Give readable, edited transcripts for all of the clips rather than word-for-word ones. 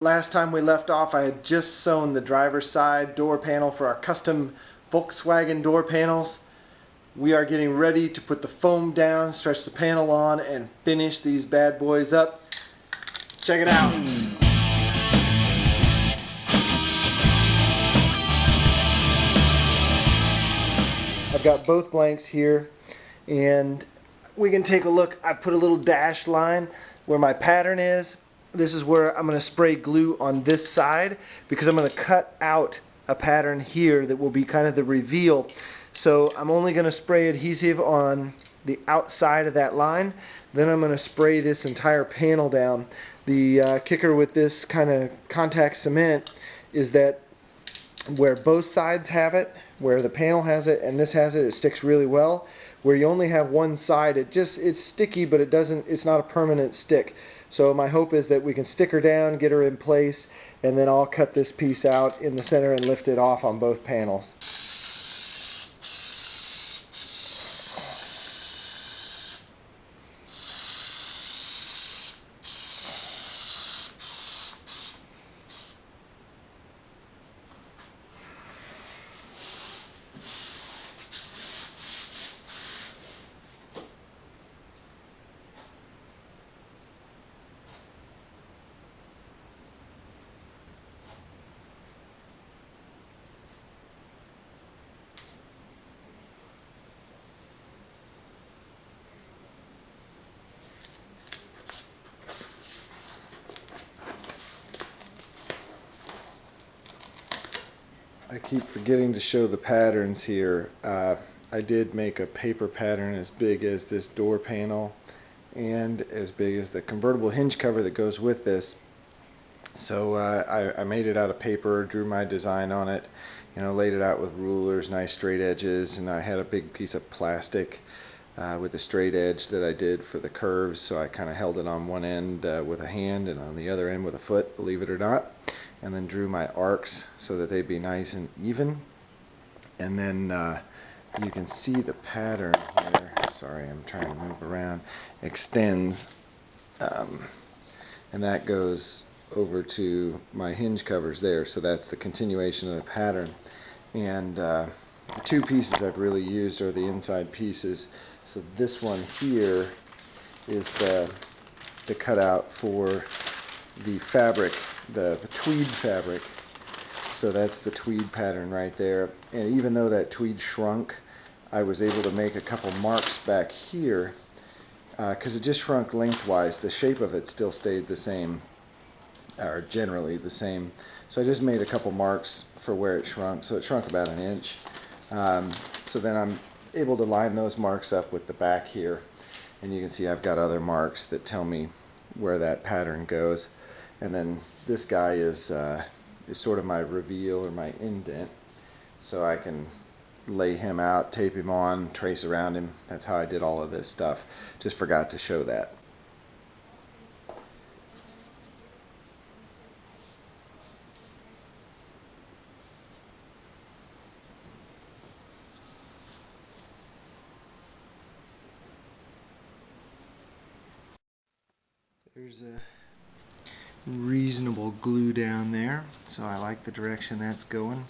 Last time we left off, I had just sewn the driver's side door panel for our custom Volkswagen door panels. We are getting ready to put the foam down, stretch the panel on, and finish these bad boys up. Check it out. I've got both blanks here, and we can take a look. I put a little dashed line where my pattern is. This is where I'm going to spray glue on this side because I'm going to cut out a pattern here that will be kind of the reveal. So I'm only going to spray adhesive on the outside of that line. Then I'm going to spray this entire panel down. The kicker with this kind of contact cement is that where both sides have it, where the panel has it and this has it, it sticks really well. Where you only have one side, it's sticky, but it's not a permanent stick. So my hope is that we can stick her down, get her in place, and then I'll cut this piece out in the center and lift it off on both panels. I keep forgetting to show the patterns here. I did make a paper pattern as big as this door panel and as big as the convertible hinge cover that goes with this. So I made it out of paper, drew my design on it, laid it out with rulers, nice straight edges, and I had a big piece of plastic with a straight edge that I did for the curves, so I kind of held it on one end with a hand and on the other end with a foot, believe it or not, and then drew my arcs so that they'd be nice and even. And then you can see the pattern here, sorry I'm trying to move around, extends, and that goes over to my hinge covers there, so that's the continuation of the pattern. And the two pieces I've really used are the inside pieces. So this one here is the cutout for the fabric, the tweed fabric. So that's the tweed pattern right there. And even though that tweed shrunk, I was able to make a couple marks back here because it just shrunk lengthwise. The shape of it still stayed the same, or generally the same. So I just made a couple marks for where it shrunk. So it shrunk about an inch. So then I'm able to line those marks up with the back here, and you can see I've got other marks that tell me where that pattern goes. And then this guy is sort of my reveal or my indent, so I can lay him out, tape him on, trace around him. That's how I did all of this stuff. Just forgot to show that. There's a reasonable glue down there, so I like the direction that's going.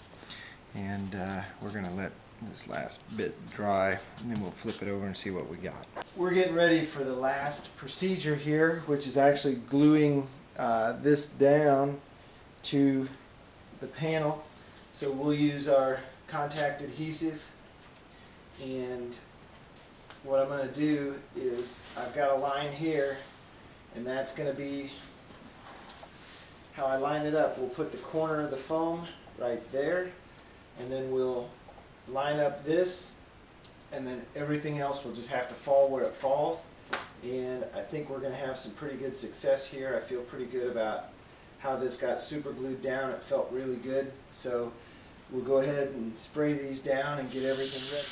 And we're going to let this last bit dry, and then we'll flip it over and see what we got. We're getting ready for the last procedure here, which is actually gluing this down to the panel. So we'll use our contact adhesive, and what I'm going to do is I've got a line here, and that's going to be how I line it up. We'll put the corner of the foam right there, and then we'll line up this, and then everything else will just have to fall where it falls. And I think we're going to have some pretty good success here. I feel pretty good about how this got super glued down. It felt really good. So we'll go ahead and spray these down and get everything ready.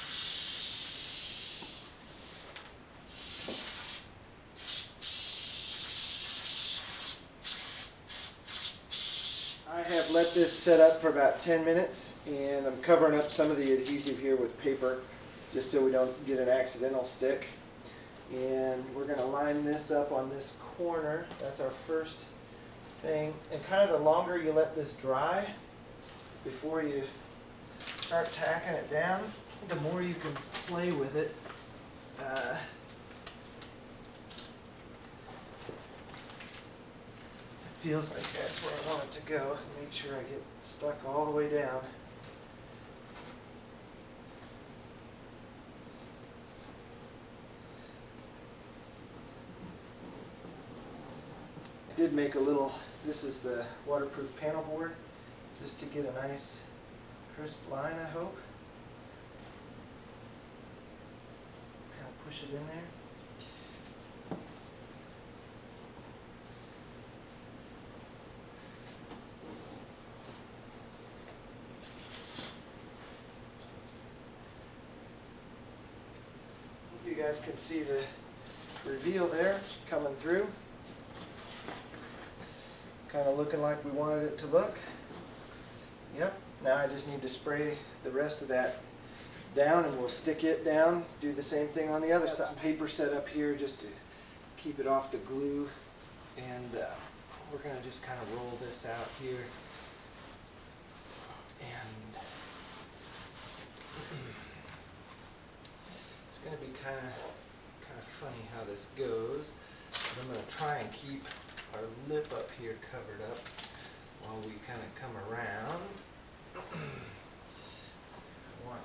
I have let this set up for about 10 minutes, and I'm covering up some of the adhesive here with paper just so we don't get an accidental stick. And we're going to line this up on this corner. That's our first thing, and kind of the longer you let this dry before you start tacking it down, the more you can play with it. It feels like that's where I want it to go. Make sure I get stuck all the way down. I did make a little, this is the waterproof panel board, just to get a nice crisp line, I hope. Kind of push it in there. You guys can see the reveal there coming through. Kind of looking like we wanted it to look. Yep, now I just need to spray the rest of that down and we'll stick it down, do the same thing on the other side. Some paper set up here just to keep it off the glue, and we're going to just kind of roll this out here, and it's going to be kind of funny how this goes, but I'm going to try and keep our lip up here covered up while we kind of come around. I want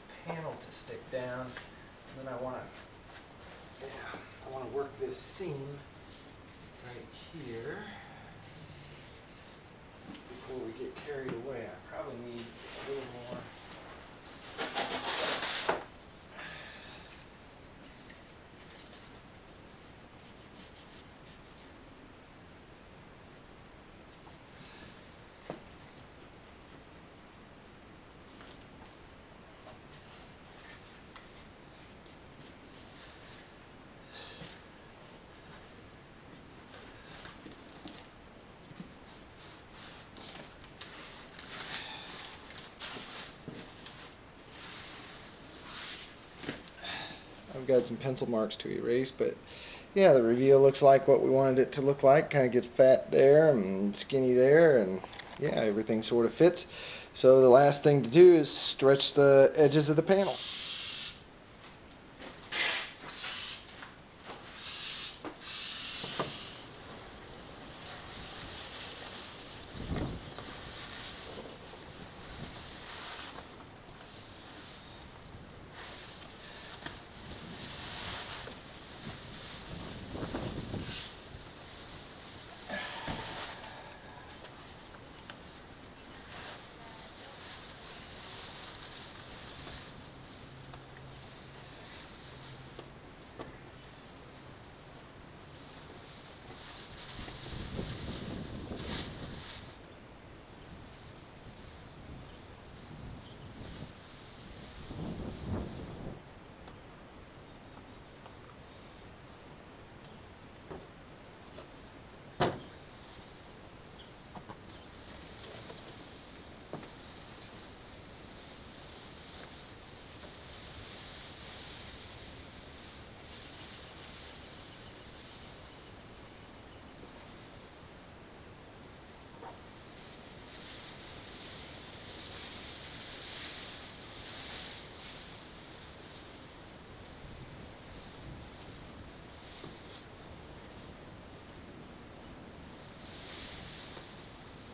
a panel to stick down, and then I want to work this seam right here before we get carried away. I probably need a little more. I've got some pencil marks to erase, but yeah, the reveal looks like what we wanted it to look like. Kind of gets fat there and skinny there, and yeah, everything sort of fits. So the last thing to do is stretch the edges of the panel.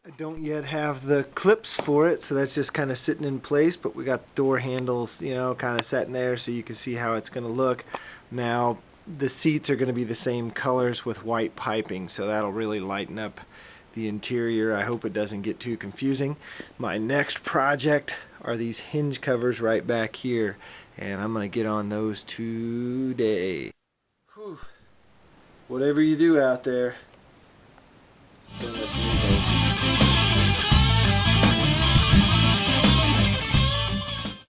I don't yet have the clips for it, so that's just kind of sitting in place, but we got door handles, you know, kind of sitting there so you can see how it's going to look. Now, the seats are going to be the same colors with white piping, so that'll really lighten up the interior. I hope it doesn't get too confusing. My next project are these hinge covers right back here, and I'm going to get on those today. Whew. Whatever you do out there, don't let